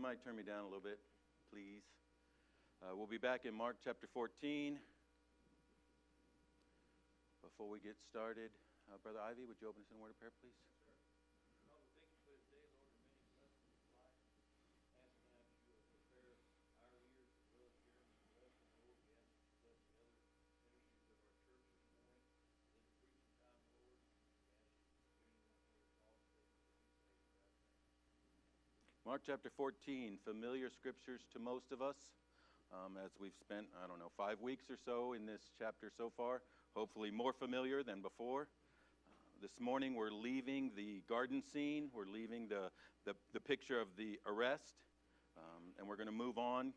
might turn me down a little bit, please. We'll be back in Mark chapter 14. Before we get started, Brother Ivy, would you open us in a word of prayer, please? Mark chapter 14, familiar scriptures to most of us, as we've spent, 5 weeks or so in this chapter so far, hopefully more familiar than before. This morning we're leaving the garden scene, we're leaving the picture of the arrest, and we're going to move on.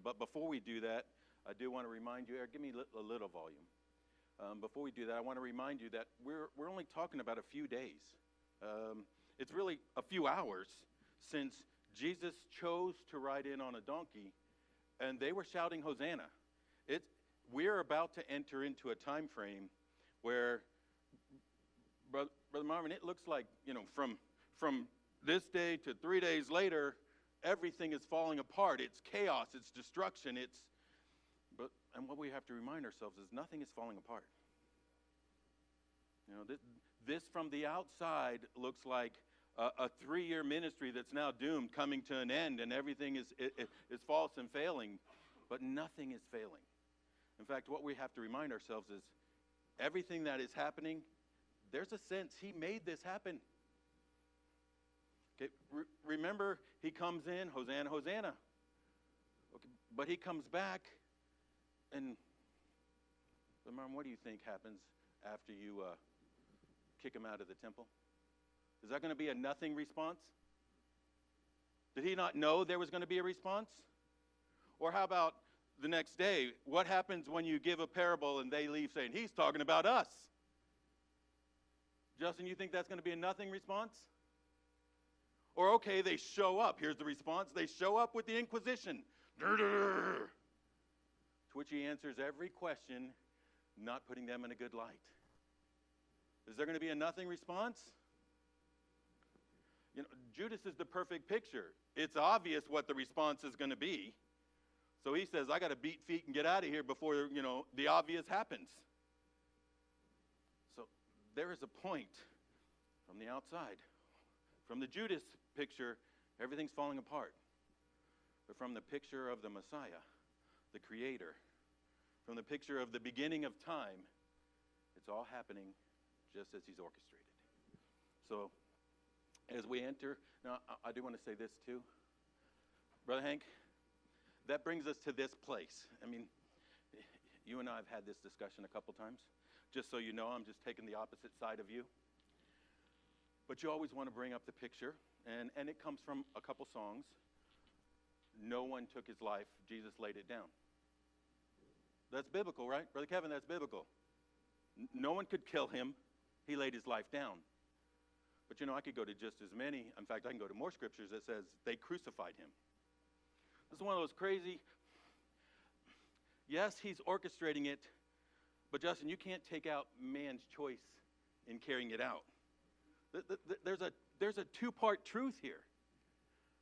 But before we do that, I do want to remind you, give me a little volume. Before we do that, I want to remind you that we're only talking about a few days. It's really a few hours since Jesus chose to ride in on a donkey, and they were shouting Hosanna. We're about to enter into a time frame where, Brother Marvin, it looks like, from this day to 3 days later, everything is falling apart. It's chaos, it's destruction, and what we have to remind ourselves is nothing is falling apart. This from the outside looks like a 3-year ministry that's now doomed, coming to an end, and everything is false and failing, but nothing is failing. In fact, what we have to remind ourselves is everything that is happening, there's a sense he made this happen. Okay, remember, he comes in, Hosanna, Hosanna. Okay, but he comes back, and Mom, what do you think happens after you kick him out of the temple? Is that going to be a nothing response? Did he not know there was going to be a response? Or how about the next day? What happens when you give a parable and they leave saying, he's talking about us? Justin, you think that's going to be a nothing response? Or okay, they show up. Here's the response. They show up with the Inquisition. To which he answers every question, not putting them in a good light. Is there going to be a nothing response? Judas is the perfect picture. It's obvious what the response is going to be. So he says, I got to beat feet and get out of here before, the obvious happens. So there is a point from the outside. From the Judas picture, everything's falling apart. But from the picture of the Messiah, the Creator, from the picture of the beginning of time, it's all happening just as he's orchestrated. So as we enter, now I do want to say this too. Brother Hank, that brings us to this place. I mean, you and I have had this discussion a couple times. Just so you know, I'm just taking the opposite side of you. But you always want to bring up the picture, and it comes from a couple songs. No one took his life, Jesus laid it down. That's biblical, right? Brother Kevin, that's biblical. No one could kill him. He laid his life down. But I could go to just as many. In fact, I can go to more scriptures that says they crucified him. This is one of those crazy, yes, he's orchestrating it, but Justin, you can't take out man's choice in carrying it out. There's a two-part truth here.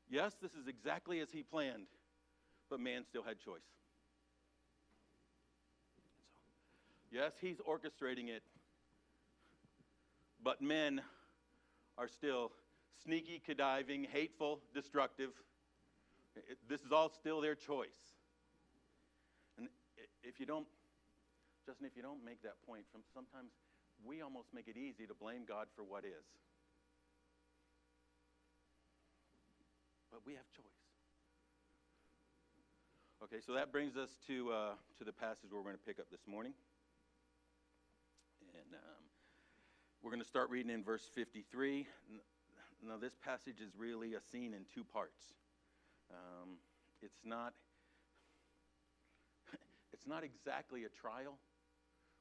Yes, this is exactly as he planned, but man still had choice. So, yes, he's orchestrating it, but men are still sneaky, conniving, hateful, destructive. This is all still their choice. And if you don't make that point, sometimes we almost make it easy to blame God for what is. But we have choice. Okay, so that brings us to the passage we're going to pick up this morning. And we're going to start reading in verse 53. Now, this passage is really a scene in two parts. It's not exactly a trial.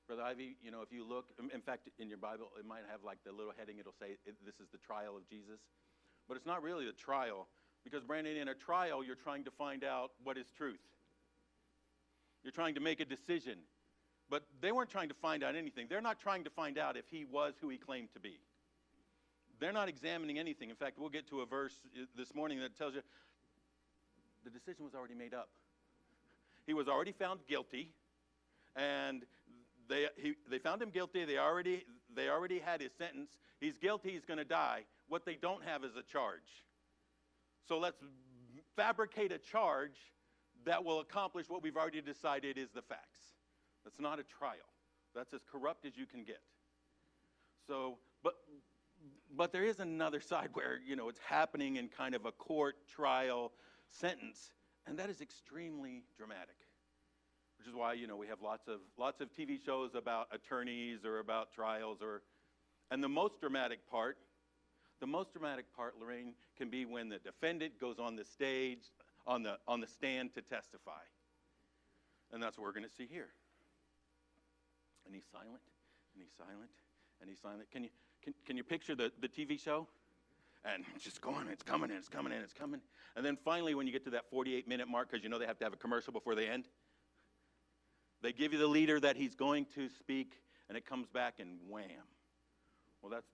Brother Ivy, if you look, in fact, in your Bible, it might have like the little heading, it'll say, this is the trial of Jesus. But it's not really a trial, because Brandon, in a trial, you're trying to find out what is truth. You're trying to make a decision. But they weren't trying to find out anything. They're not trying to find out if he was who he claimed to be. They're not examining anything. In fact, we'll get to a verse this morning that tells you the decision was already made up. He was already found guilty, and they found him guilty. They already had his sentence. He's guilty. He's going to die. What they don't have is a charge. So let's fabricate a charge that will accomplish what we've already decided is the facts. That's not a trial. That's as corrupt as you can get. So, but there is another side where, it's happening in kind of a court trial sentence, and that is extremely dramatic. Which is why, we have lots of TV shows about attorneys or about trials, and the most dramatic part, Lorraine, can be when the defendant goes on the stage, on the stand to testify. And that's what we're going to see here. And he's silent, and he's silent, and he's silent. Can you picture the TV show? And it's just going, it's coming, and it's coming, and it's coming. And then finally, when you get to that 48-minute mark, because they have to have a commercial before they end, they give you the leader that he's going to speak, and it comes back, and wham. Well, that's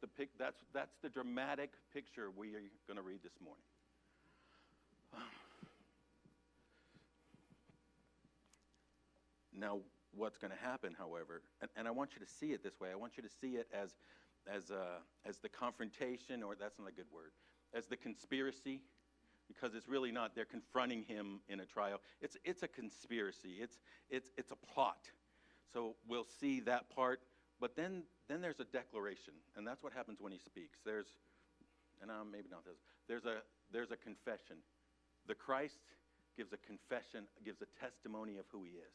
the dramatic picture we are going to read this morning. Now, what's going to happen, however, and I want you to see it this way. I want you to see it as the confrontation, or that's not a good word, as the conspiracy, because it's really not. They're confronting him in a trial. It's a conspiracy. It's a plot. So we'll see that part. But then there's a declaration, and that's what happens when he speaks. There's a confession. The Christ gives a confession, gives a testimony of who he is.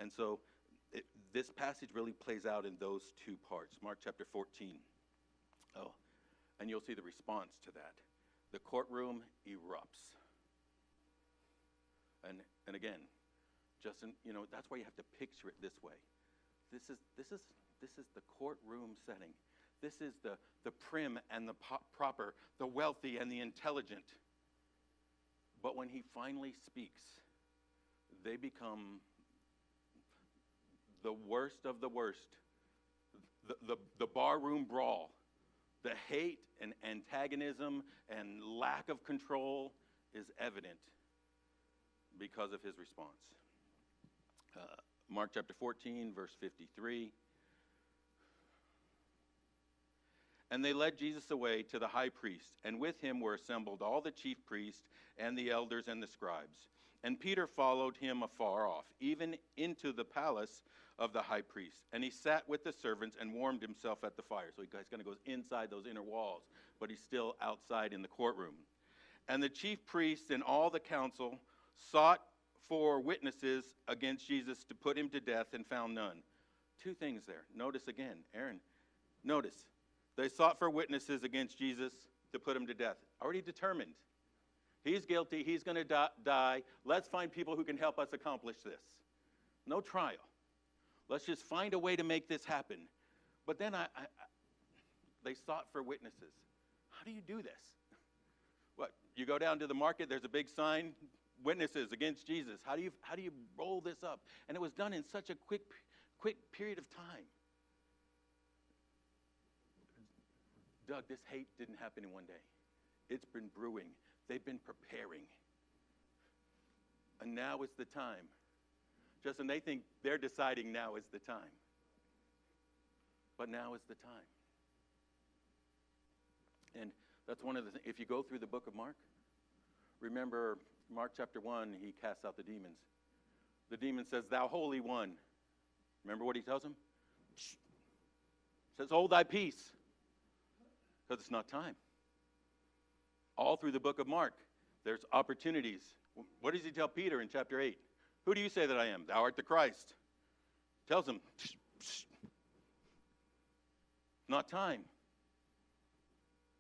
And so this passage really plays out in those two parts. Mark chapter 14. Oh, and you'll see the response to that. The courtroom erupts. And again, Justin, that's why you have to picture it this way. This is the courtroom setting. This is the prim and the proper, the wealthy and the intelligent. But when he finally speaks, they become the worst of the worst. The barroom brawl, the hate and antagonism and lack of control is evident because of his response. Mark chapter 14, verse 53. And they led Jesus away to the high priest, and with him were assembled all the chief priests and the elders and the scribes. And Peter followed him afar off, even into the palace of the high priest. And he sat with the servants and warmed himself at the fire. So he kind of goes inside those inner walls, but he's still outside in the courtroom. And the chief priests and all the council sought for witnesses against Jesus to put him to death and found none. Two things there. Notice again, Aaron, notice. They sought for witnesses against Jesus to put him to death. Already determined. He's guilty. He's going to die. Let's find people who can help us accomplish this. No trial. Let's just find a way to make this happen. But then they sought for witnesses. How do you do this? What? You go down to the market. There's a big sign, witnesses against Jesus. How do you roll this up? And it was done in such a quick period of time. Doug, this hate didn't happen in one day. It's been brewing. They've been preparing. And now is the time. Justin, they think they're deciding now is the time. But now is the time. And that's one of the things. If you go through the book of Mark, remember Mark chapter 1, he casts out the demons. The demon says, "Thou Holy One." Remember what he tells him? Shh. Says, "Hold thy peace." Because it's not time. All through the book of Mark, there's opportunities. What does he tell Peter in chapter 8? Who do you say that I am? Thou art the Christ. Tells him, psh, psh. Not time.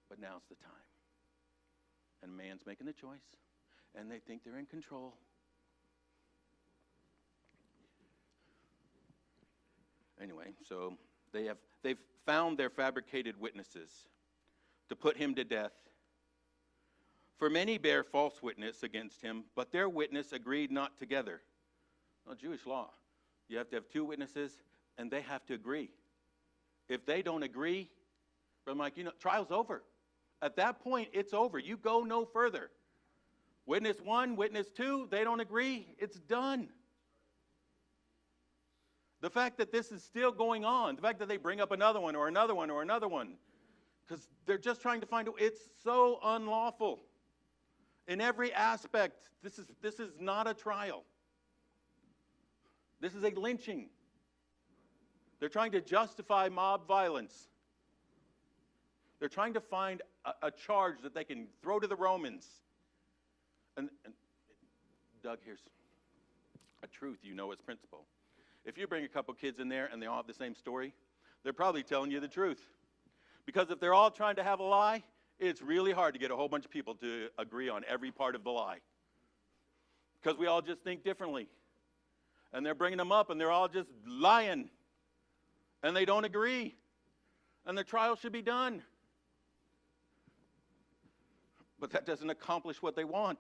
But now's the time. And man's making the choice, and they think they're in control. Anyway, so they've found their fabricated witnesses to put him to death. For many bear false witness against him, but their witness agreed not together. Well, Jewish law, you have to have two witnesses, and they have to agree. If they don't agree, Brother Mike, trial's over. At that point, it's over. You go no further. Witness 1, witness 2, they don't agree. It's done. The fact that this is still going on, the fact that they bring up another one or another one or another one, because they're just trying to find, it's so unlawful. In every aspect, this is not a trial. This is a lynching. They're trying to justify mob violence. They're trying to find a charge that they can throw to the Romans. And Doug, here's a truth you know as principal. If you bring a couple kids in there and they all have the same story, they're probably telling you the truth. Because if they're all trying to have a lie, it's really hard to get a whole bunch of people to agree on every part of the lie. Because we all just think differently. And they're bringing them up and they're all just lying. And they don't agree. And the trial should be done. But that doesn't accomplish what they want.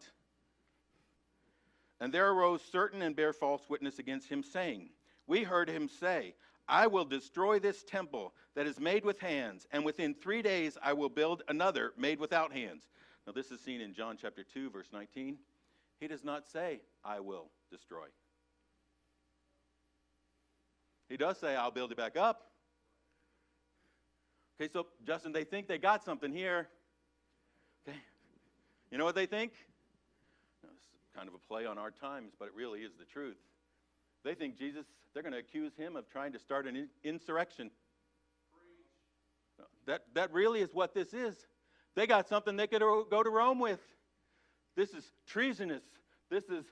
And there arose certain and bare false witness against him, saying, we heard him say, I will destroy this temple that is made with hands, and within 3 days I will build another made without hands. Now this is seen in John chapter 2, verse 19. He does not say, I will destroy. He does say, I'll build it back up. Okay, so Justin, they think they got something here. Okay, you know what they think? Now, this is kind of a play on our times, but it really is the truth. They think Jesus, they're going to accuse him of trying to start an insurrection. That really is what this is. They got something they could go to Rome with. This is treasonous. This is,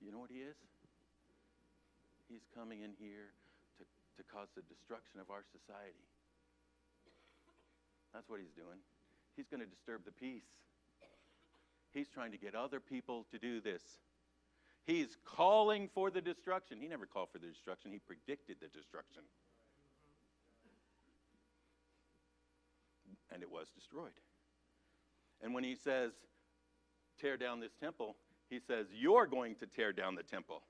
you know what he is? He's coming in here to cause the destruction of our society. That's what he's doing. He's going to disturb the peace. He's trying to get other people to do this. He's calling for the destruction. He never called for the destruction. He predicted the destruction. And it was destroyed. And when he says, tear down this temple, he says, you're going to tear down the temple.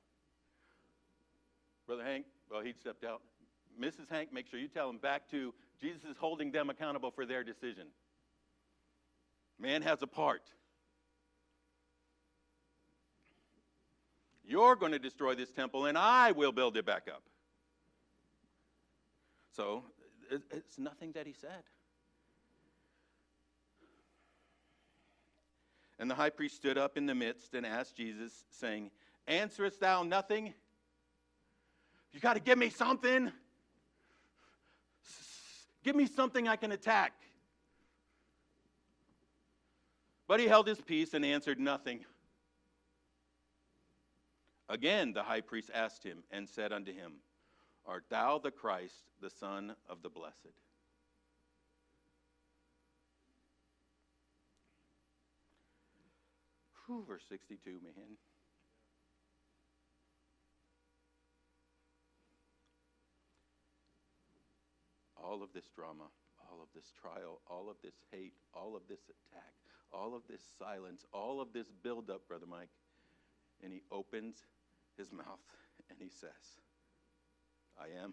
Brother Hank, well, he stepped out. Mrs. Hank, make sure you tell him back to Jesus is holding them accountable for their decision. Man has a part. You're going to destroy this temple, and I will build it back up. So, it's nothing that he said. And the high priest stood up in the midst and asked Jesus, saying, answerest thou nothing? You got to give me something. Give me something I can attack. But he held his peace and answered nothing. Again the high priest asked him and said unto him, art thou the Christ, the Son of the Blessed? Whew, verse 62, man. All of this drama, all of this trial, all of this hate, all of this attack, all of this silence, all of this buildup, Brother Mike. And he opens his mouth and he says, I am.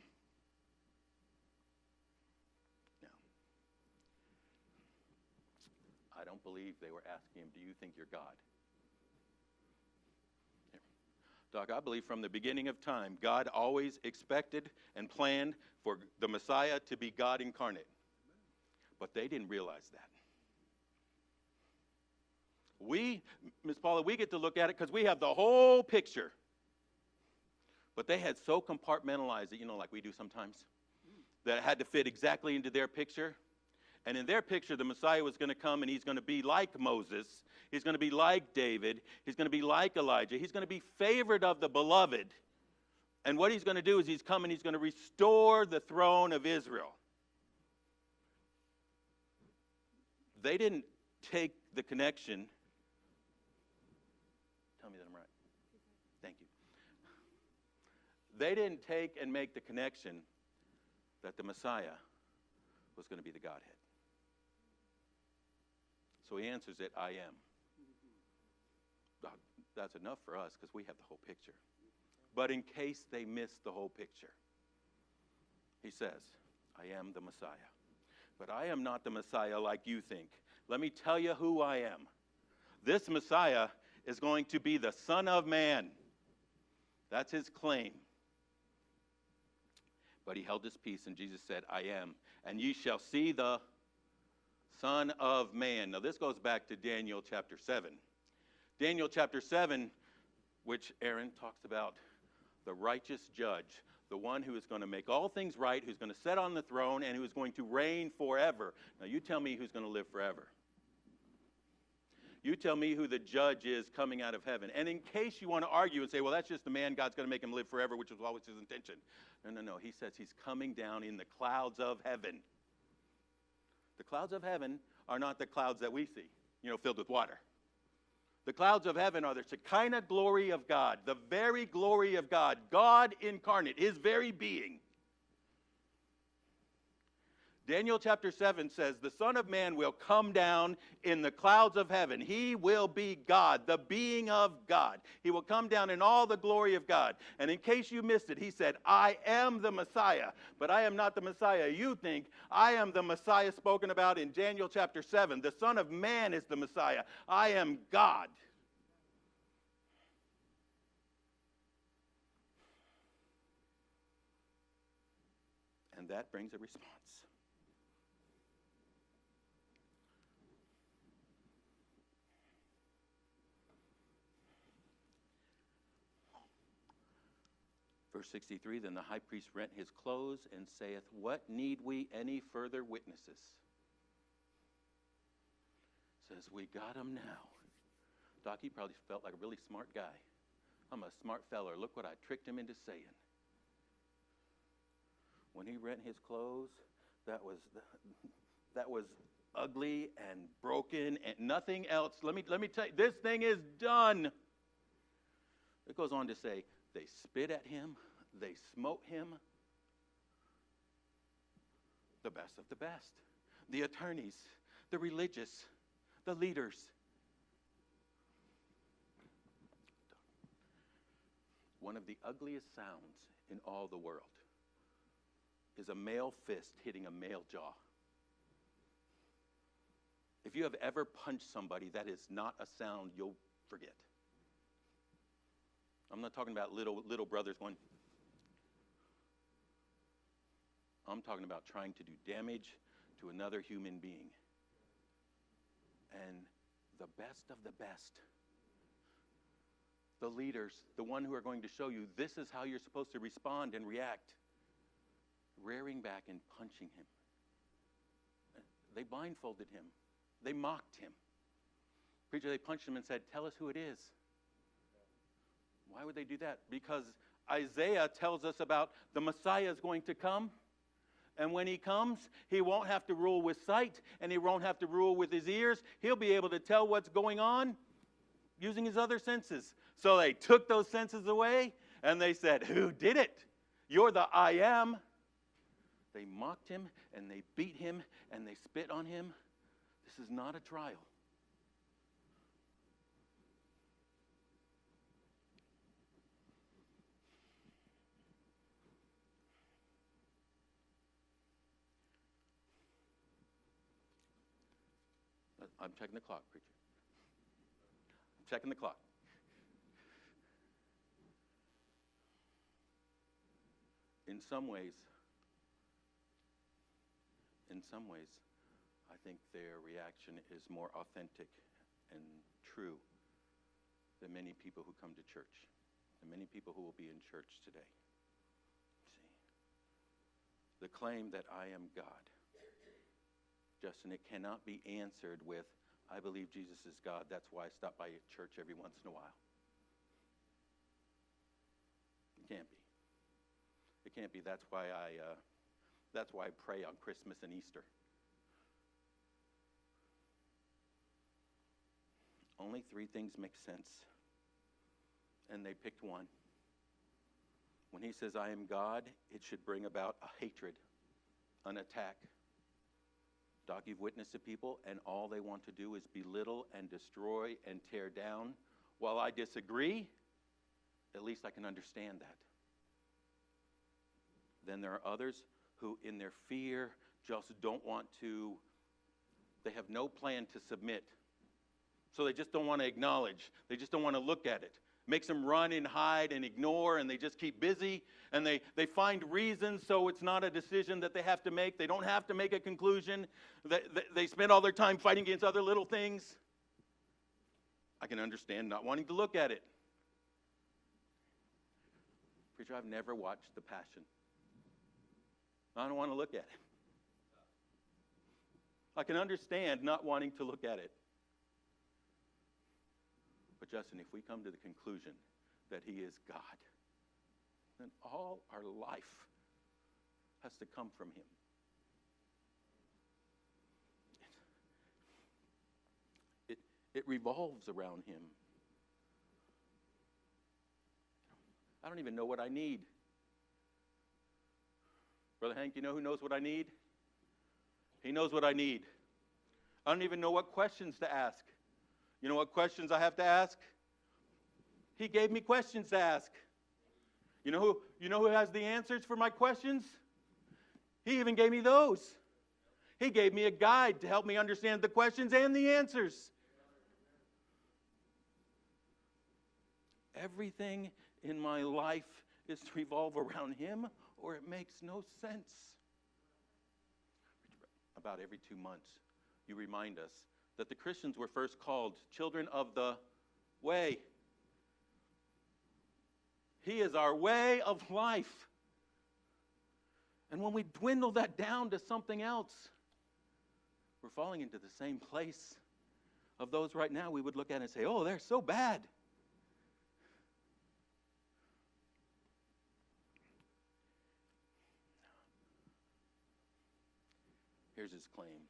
Now, I don't believe they were asking him, do you think you're God? Here. Doc, I believe from the beginning of time, God always expected and planned for the Messiah to be God incarnate. But they didn't realize that. We, Ms. Paula, we get to look at it because we have the whole picture. But they had so compartmentalized it, like we do sometimes, that it had to fit exactly into their picture. And in their picture, the Messiah was going to come and he's going to be like Moses. He's going to be like David. He's going to be like Elijah. He's going to be favored of the beloved. And what he's going to do is he's come and he's going to restore the throne of Israel. They didn't take the connection. Tell me that I'm right. Thank you. They didn't take and make the connection that the Messiah was going to be the Godhead. So he answers it, I am. That's enough for us because we have the whole picture. But in case they miss the whole picture, he says, I am the Messiah. But I am not the Messiah like you think. Let me tell you who I am. This Messiah is going to be the Son of Man. That's his claim. But he held his peace, and Jesus said, I am. And ye shall see the Son of Man. Now, this goes back to Daniel chapter 7. Daniel chapter 7, which Aaron talks about the righteous judge, the one who is going to make all things right, who's going to sit on the throne, and who is going to reign forever. Now, you tell me who's going to live forever. You tell me who the judge is coming out of heaven. And in case you want to argue and say, well, that's just the man, God's going to make him live forever, which was always his intention. No. He says he's coming down in the clouds of heaven. The clouds of heaven are not the clouds that we see, filled with water. The clouds of heaven are the Shekinah glory of God, the very glory of God, God incarnate, his very being. Daniel chapter 7 says, the Son of Man will come down in the clouds of heaven. He will be God, the being of God. He will come down in all the glory of God. And in case you missed it, he said, I am the Messiah, but I am not the Messiah you think. I am the Messiah spoken about in Daniel chapter 7. The Son of Man is the Messiah. I am God. And that brings a response. Verse 63, then the high priest rent his clothes and saith, what need we any further witnesses? Says, we got him now. Doc, he probably felt like a really smart guy. I'm a smart feller. Look what I tricked him into saying. When he rent his clothes, that was ugly and broken and nothing else. Let me tell you, this thing is done. It goes on to say, they spit at him, they smote him. The best of the best. The attorneys, the religious, the leaders. One of the ugliest sounds in all the world is a male fist hitting a male jaw. If you have ever punched somebody, that is not a sound you'll forget. I'm not talking about little brothers going. I'm talking about trying to do damage to another human being. And the best of the best, the leaders, the one who are going to show you this is how you're supposed to respond and react, rearing back and punching him. They blindfolded him. They mocked him. Preacher, they punched him and said, tell us who it is. Why would they do that? Because Isaiah tells us about the Messiah is going to come. And when he comes, he won't have to rule with sight, and he won't have to rule with his ears. He'll be able to tell what's going on using his other senses. So they took those senses away, and they said, who did it? You're the I am. They mocked him, and they beat him, and they spit on him. This is not a trial. I'm checking the clock, preacher. I'm checking the clock. In some ways, I think their reaction is more authentic and true than many people who come to church, than many people who will be in church today. See, the claim that I am God, Justin, it cannot be answered with, I believe Jesus is God. That's why I stop by at church every once in a while. It can't be. It can't be. That's why I pray on Christmas and Easter. Only three things make sense. And they picked one. When he says, I am God, it should bring about a hatred, an attack. Doc, you've witnessed to people, and all they want to do is belittle and destroy and tear down. While I disagree, at least I can understand that. Then there are others who, in their fear, just don't want to They have no plan to submit. So they just don't want to acknowledge. They just don't want to look at it. Makes them run and hide and ignore, and they just keep busy, and they find reasons so it's not a decision that they have to make. They don't have to make a conclusion. They spend all their time fighting against other little things. I can understand not wanting to look at it. Preacher, I've never watched The Passion. I don't want to look at it. I can understand not wanting to look at it. But Justin, if we come to the conclusion that he is God, then all our life has to come from him. It revolves around him. I don't even know what I need. Brother Hank, you know who knows what I need? He knows what I need. I don't even know what questions to ask. You know what questions I have to ask? He gave me questions to ask. You know who has the answers for my questions? He even gave me those. He gave me a guide to help me understand the questions and the answers. Everything in my life is to revolve around him, or it makes no sense. About every 2 months, you remind us that the Christians were first called children of the way. He is our way of life. And when we dwindle that down to something else, we're falling into the same place of those right now we would look at and say, oh, they're so bad. Here's his claim.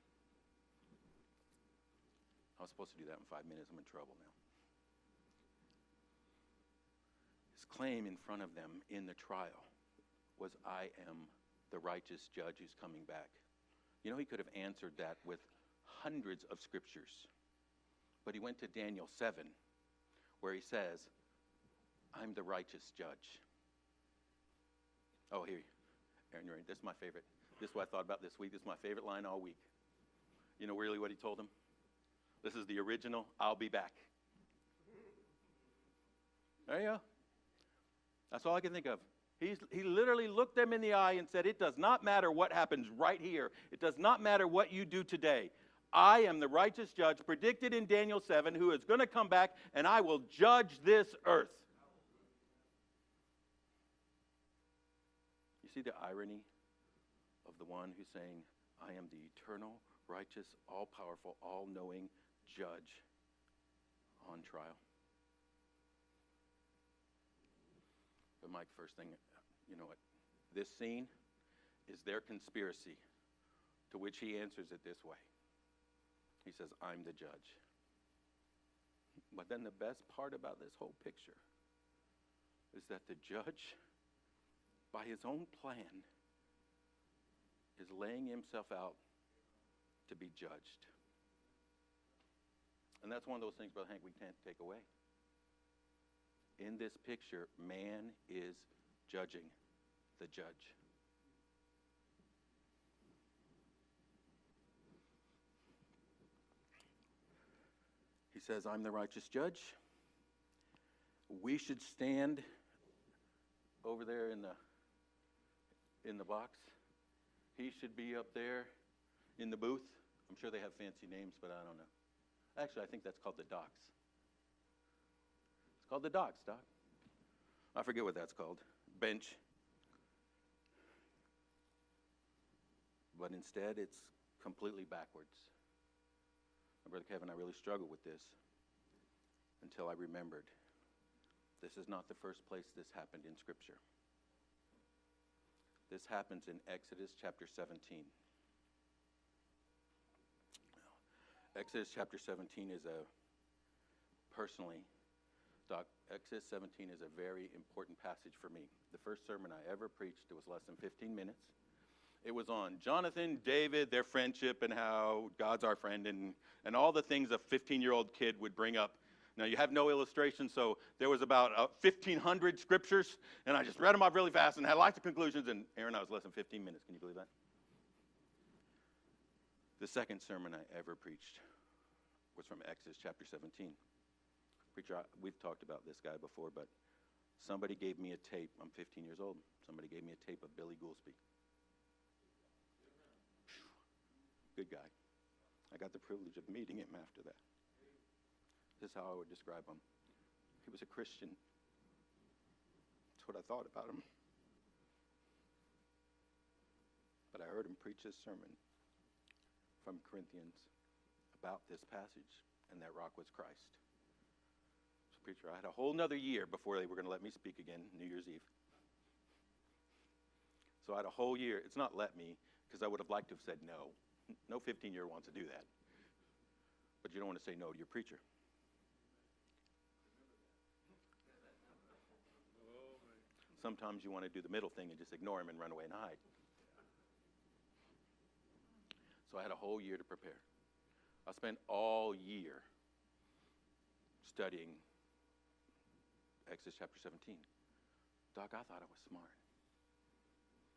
I was supposed to do that in 5 minutes. I'm in trouble now. His claim in front of them in the trial was, I am the righteous judge who's coming back. You know, he could have answered that with hundreds of scriptures. But he went to Daniel 7, where he says, I'm the righteous judge. Oh, here. Aaron, you're right. This is my favorite. This is what I thought about this week. This is my favorite line all week. You know really what he told him? This is the original, I'll be back. There you go. That's all I can think of. He literally looked them in the eye and said, it does not matter what happens right here. It does not matter what you do today. I am the righteous judge predicted in Daniel 7 who is going to come back, and I will judge this earth. You see the irony of the one who's saying, I am the eternal, righteous, all-powerful, all-knowing judge on trial. But Mike, first thing, you know what? This scene is their conspiracy, to which he answers it this way. He says, I'm the judge. But then the best part about this whole picture is that the judge, by his own plan, is laying himself out to be judged. And that's one of those things, Brother Hank, we can't take away. In this picture, man is judging the judge. He says, I'm the righteous judge. We should stand over there in the box. He should be up there in the booth. I'm sure they have fancy names, but I don't know. Actually, I think that's called the docks. It's called the docks, Doc. I forget what that's called. Bench. But instead, it's completely backwards. My Brother Kevin, I really struggled with this until I remembered this is not the first place this happened in Scripture. This happens in Exodus chapter 17. Exodus chapter 17 is Exodus 17 is a very important passage for me. The first sermon I ever preached, it was less than 15 minutes. It was on Jonathan, David, their friendship, and how God's our friend, and all the things a 15-year-old kid would bring up. Now, you have no illustration, so there was about 1,500 scriptures, and I just read them off really fast and had lots of conclusions, and Aaron, I was less than 15 minutes. Can you believe that? The second sermon I ever preached was from Exodus chapter 17. Preacher, we've talked about this guy before, but somebody gave me a tape. I'm 15 years old. Somebody gave me a tape of Billy Goolsby. Good guy. I got the privilege of meeting him after that. This is how I would describe him. He was a Christian. That's what I thought about him. But I heard him preach this sermon from Corinthians about this passage, and that rock was Christ. So, preacher, I had a whole nother year before they were going to let me speak again, New Year's Eve. So I had a whole year. It's not let me, because I would have liked to have said no. No 15-year-old wants to do that. But you don't want to say no to your preacher. Sometimes you want to do the middle thing and just ignore him and run away and hide. So I had a whole year to prepare. I spent all year studying Exodus chapter 17. Doc, I thought I was smart.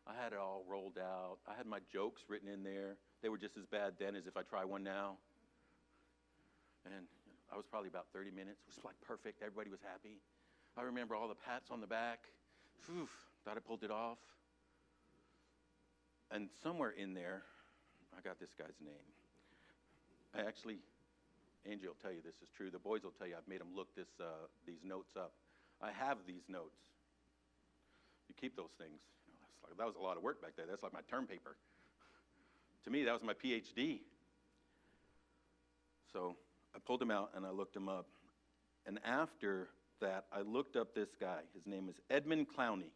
I had it all rolled out. I had my jokes written in there. They were just as bad then as if I try one now. And I was probably about 30 minutes. It was like perfect. Everybody was happy. I remember all the pats on the back. Whew, thought I pulled it off. And somewhere in there, I got this guy's name. I actually, Angie will tell you this is true. The boys will tell you I've made them look these notes up. I have these notes. You keep those things. That was a lot of work back there. That's like my term paper. To me, that was my PhD. So I pulled him out and I looked him up. And after that, I looked up this guy. His name is Edmund Clowney.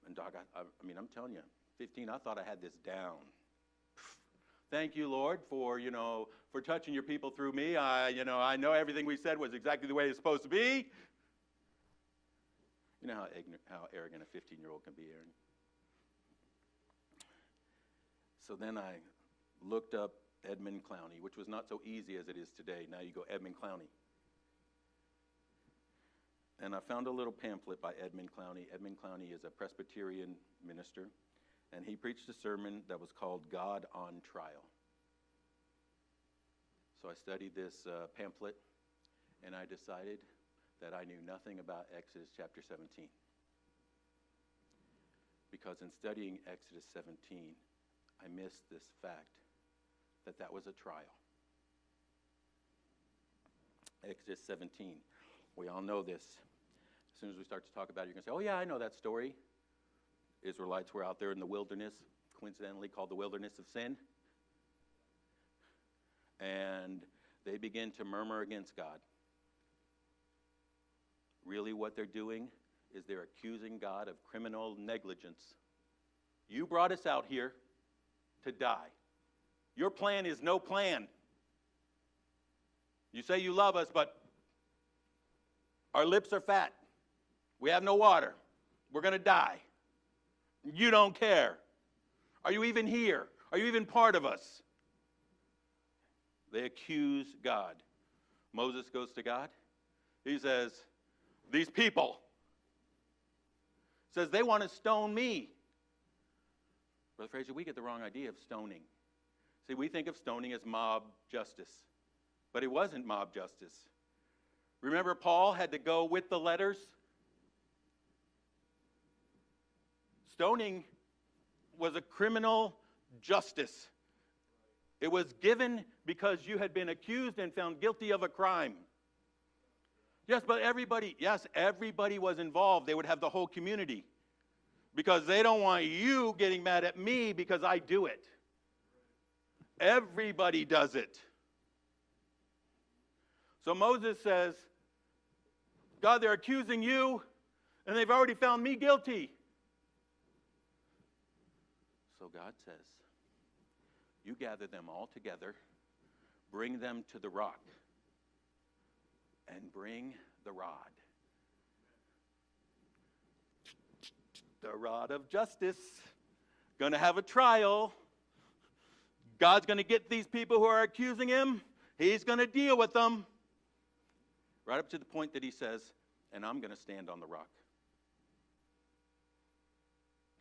And Doc, I mean, I'm telling you, 15, I thought I had this down. Thank you, Lord, for touching your people through me. I know everything we said was exactly the way it's supposed to be. You know how arrogant a 15-year-old can be, Aaron. So then I looked up Edmund Clowney, which was not so easy as it is today. Now you go Edmund Clowney. And I found a little pamphlet by Edmund Clowney. Edmund Clowney is a Presbyterian minister, and he preached a sermon that was called God on Trial. So I studied this pamphlet, and I decided that I knew nothing about Exodus chapter 17. Because in studying Exodus 17, I missed this fact that was a trial. Exodus 17. We all know this. As soon as we start to talk about it, you're going to say, oh yeah, I know that story. Israelites were out there in the wilderness, coincidentally called the wilderness of sin. And they begin to murmur against God. Really what they're doing is they're accusing God of criminal negligence. You brought us out here to die. Your plan is no plan. You say you love us, but our lips are fat. We have no water. We're going to die. You don't care. Are you even here? Are you even part of us? They accuse God. Moses goes to God. He says, these people, says they want to stone me. Brother Fraser, we get the wrong idea of stoning. See, we think of stoning as mob justice, but it wasn't mob justice. Remember, Paul had to go with the letters? Stoning was a criminal justice. It was given because you had been accused and found guilty of a crime. Yes, but everybody was involved. They would have the whole community. Because they don't want you getting mad at me because I do it. Everybody does it. So Moses says, God, they're accusing you, and they've already found me guilty. So God says, you gather them all together, bring them to the rock, and bring the rod. The rod of justice. Going to have a trial. God's going to get these people who are accusing him. He's going to deal with them. Right up to the point that he says, and I'm going to stand on the rock.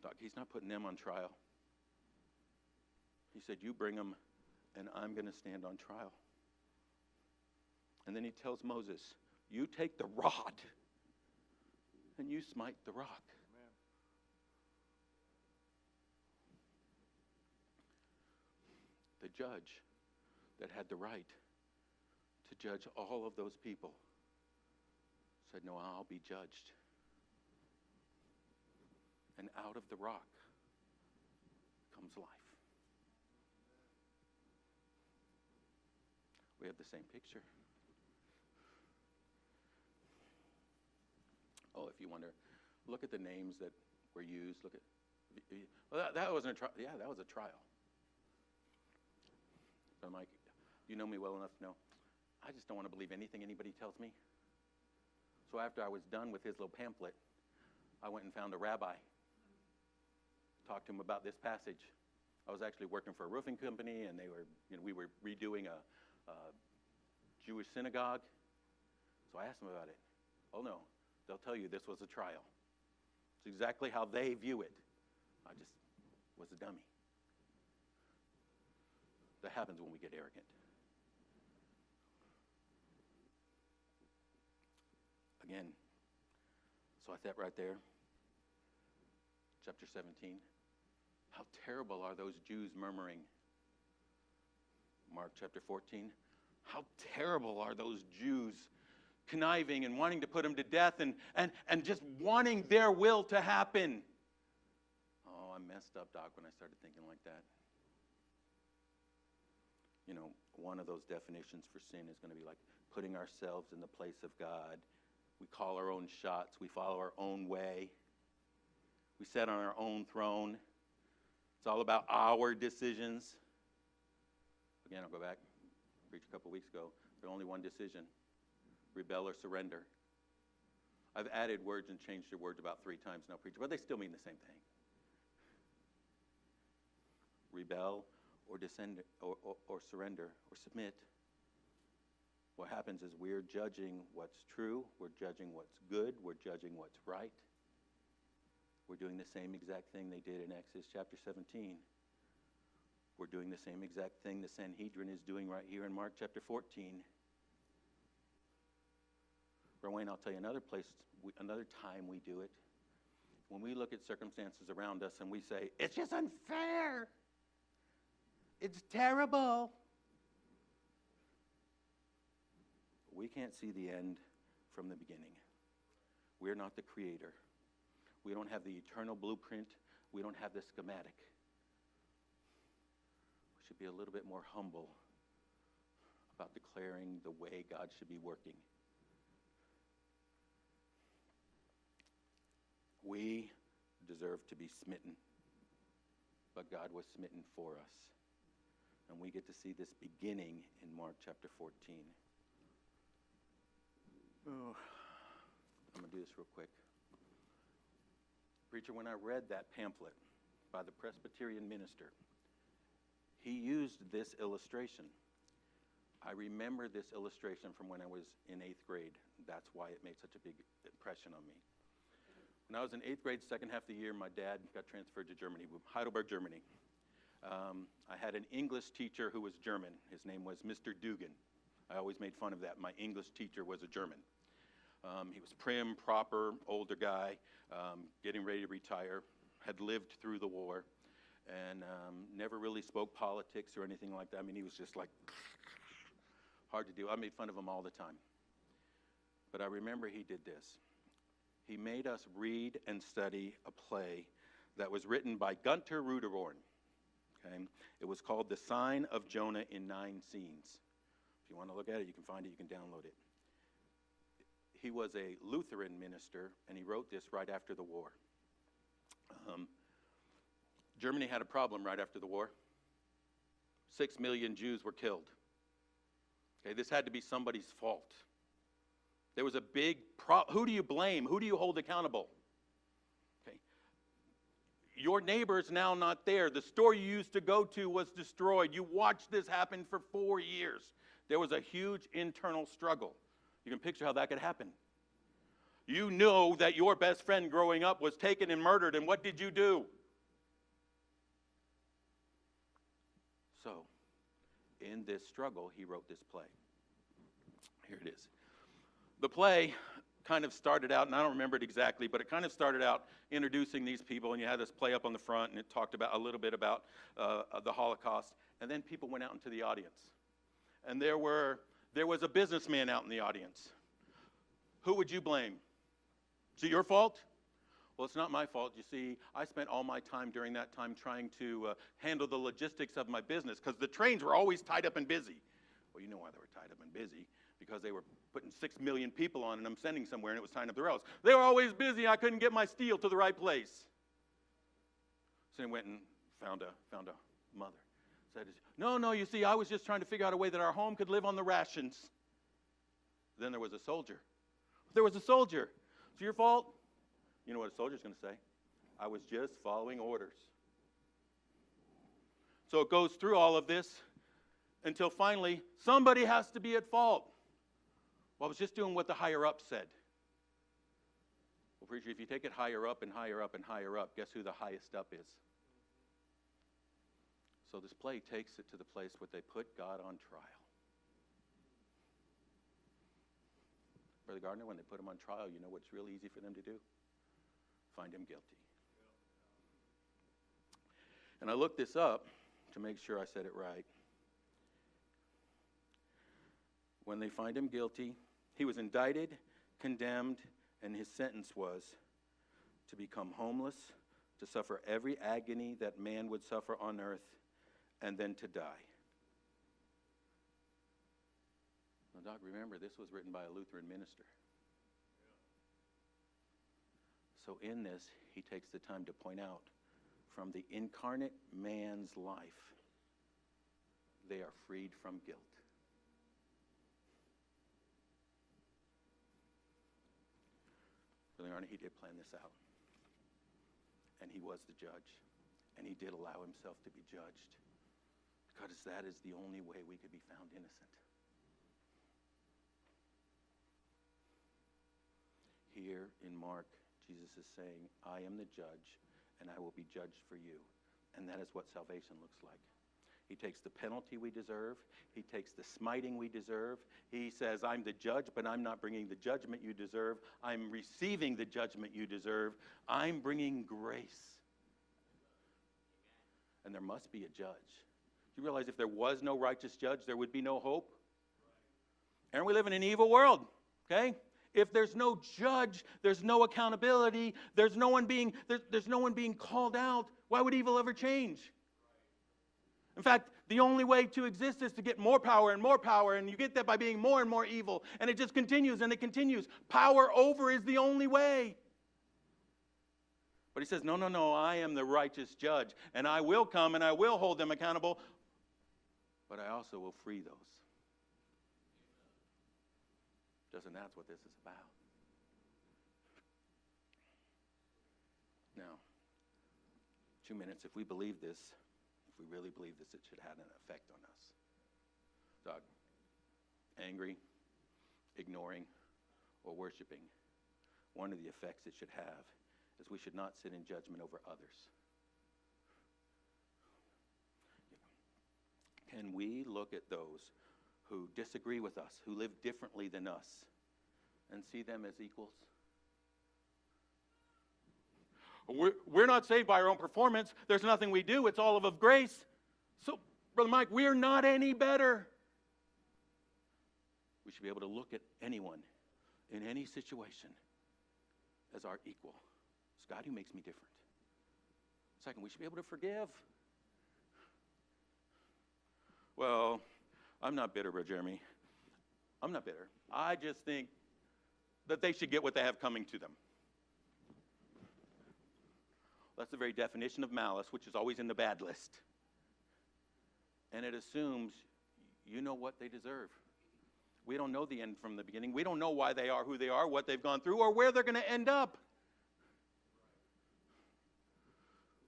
Doc, he's not putting them on trial. He said, you bring them, and I'm going to stand on trial. And then he tells Moses, you take the rod, and you smite the rock. Amen. The judge that had the right to judge all of those people said, no, I'll be judged. And out of the rock comes life. We have the same picture. Oh, if you wonder, look at the names that were used. Look at, well, that wasn't a trial. Yeah, that was a trial. So I'm like, you know me well enough to know, I just don't want to believe anything anybody tells me. So after I was done with his little pamphlet, I went and found a rabbi, talked to him about this passage. I was actually working for a roofing company, and we were redoing a Jewish synagogue. So I asked him about it. Oh no, they'll tell you this was a trial. It's exactly how they view it. I just was a dummy. That happens when we get arrogant. Again, so I sat right there, chapter 17. How terrible are those Jews murmuring? Mark chapter 14. How terrible are those Jews conniving and wanting to put him to death and just wanting their will to happen. Oh, I messed up, Doc, when I started thinking like that. You know, one of those definitions for sin is going to be like putting ourselves in the place of God. We call our own shots. We follow our own way. We sit on our own throne. It's all about our decisions. Again, I'll go back. Preached a couple weeks ago. There's only one decision. Rebel or surrender. I've added words and changed the words about 3 times now, preacher, but they still mean the same thing. Rebel or descend or surrender or submit. What happens is we're judging what's true, we're judging what's good, we're judging what's right. We're doing the same exact thing they did in Exodus chapter 17. We're doing the same exact thing the Sanhedrin is doing right here in Mark chapter 14. Wayne, I'll tell you another time we do it. When we look at circumstances around us and we say, it's just unfair. It's terrible. We can't see the end from the beginning. We're not the creator. We don't have the eternal blueprint. We don't have the schematic. We should be a little bit more humble about declaring the way God should be working. We deserve to be smitten, but God was smitten for us. And we get to see this beginning in Mark chapter 14. Oh, I'm going to do this real quick. Preacher, when I read that pamphlet by the Presbyterian minister, he used this illustration. I remember this illustration from when I was in 8th grade. That's why it made such a big impression on me. When I was in 8th grade, second half of the year, my dad got transferred to Germany, Heidelberg, Germany. I had an English teacher who was German. His name was Mr. Dugan. I always made fun of that. My English teacher was a German. He was prim, proper, older guy, getting ready to retire, had lived through the war, and never really spoke politics or anything like that. I mean, he was just like hard to do. I made fun of him all the time. But I remember he did this. He made us read and study a play that was written by Gunter Ruderorn. Okay? It was called The Sign of Jonah in 9 Scenes. If you want to look at it, you can find it, you can download it. He was a Lutheran minister, and he wrote this right after the war. Germany had a problem right after the war. 6 million Jews were killed. Okay, this had to be somebody's fault. There was a big problem. Who do you blame? Who do you hold accountable? Okay. Your neighbor's now not there. The store you used to go to was destroyed. You watched this happen for 4 years. There was a huge internal struggle. You can picture how that could happen. You know that your best friend growing up was taken and murdered, and what did you do? So, in this struggle, he wrote this play. Here it is. The play kind of started out, and I don't remember it exactly, but it kind of started out introducing these people, and you had this play up on the front, and it talked about a little bit about the Holocaust, and then people went out into the audience. And there was a businessman out in the audience. Who would you blame? Is it your fault? Well, it's not my fault. You see, I spent all my time during that time trying to handle the logistics of my business, because the trains were always tied up and busy. Well, you know why they were tied up and busy. Because they were putting 6 million people on and I'm sending somewhere, and it was tying up the rails. They were always busy. I couldn't get my steel to the right place. So he went and found a mother. Said, no, you see, I was just trying to figure out a way that our home could live on the rations. Then there was a soldier. There was a soldier. It's your fault? You know what a soldier's going to say? I was just following orders. So it goes through all of this until finally somebody has to be at fault. Well, I was just doing what the higher up said. Well, preacher, if you take it higher up and higher up and higher up, guess who the highest up is? So this play takes it to the place where they put God on trial. Brother Gardner, when they put him on trial, you know what's really easy for them to do? Find him guilty. And I looked this up to make sure I said it right. When they find him guilty, he was indicted, condemned, and his sentence was to become homeless, to suffer every agony that man would suffer on earth, and then to die. Now, Doc, remember, this was written by a Lutheran minister. So in this, he takes the time to point out, from the incarnate man's life, they are freed from guilt. Brother Arne, he did plan this out. And he was the judge. And he did allow himself to be judged. Because that is the only way we could be found innocent. Here in Mark, Jesus is saying, I am the judge, and I will be judged for you. And that is what salvation looks like. He takes the penalty we deserve. He takes the smiting we deserve. He says, I'm the judge, but I'm not bringing the judgment you deserve. I'm receiving the judgment you deserve. I'm bringing grace. And there must be a judge. Do you realize if there was no righteous judge, there would be no hope? And we live in an evil world, okay? If there's no judge, there's no accountability, there's no one being called out, why would evil ever change? In fact, the only way to exist is to get more power, and you get that by being more and more evil, and it just continues and it continues. Power over is the only way. But he says, no, I am the righteous judge, and I will come and I will hold them accountable, but I also will free those. Doesn't that's what this is about? Now, 2 minutes, if we believe this, if we really believe this, it should have an effect on us. Doug, angry, ignoring, or worshiping, one of the effects it should have is we should not sit in judgment over others. Can we look at those who disagree with us, who live differently than us, and see them as equals? We're not saved by our own performance. There's nothing we do. It's all of grace. So, Brother Mike, we're not any better. We should be able to look at anyone in any situation as our equal. It's God who makes me different. Second, we should be able to forgive. Well, I'm not bitter, Brother Jeremy. I'm not bitter. I just think that they should get what they have coming to them. That's the very definition of malice, which is always in the bad list. And it assumes you know what they deserve. We don't know the end from the beginning. We don't know why they are who they are, what they've gone through, or where they're going to end up.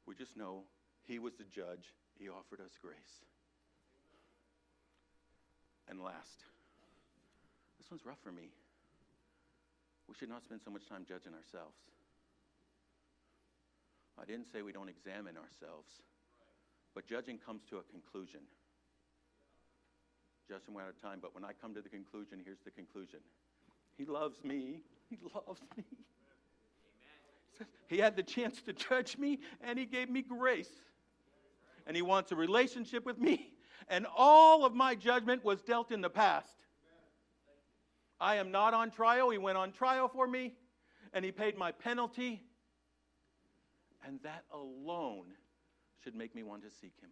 We just know he was the judge. He offered us grace. And last, this one's rough for me. We should not spend so much time judging ourselves. I didn't say we don't examine ourselves, but judging comes to a conclusion. Justin, we're out of time, but when I come to the conclusion, here's the conclusion. He loves me. He loves me. He had the chance to judge me, and he gave me grace. And he wants a relationship with me, and all of my judgment was dealt in the past. I am not on trial. He went on trial for me, and he paid my penalty. And that alone should make me want to seek him.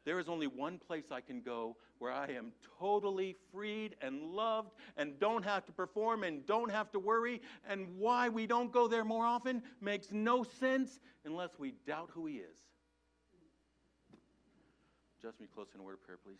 There is only one place I can go where I am totally freed and loved and don't have to perform and don't have to worry. And why we don't go there more often makes no sense unless we doubt who he is. Just me close in a word of prayer, please.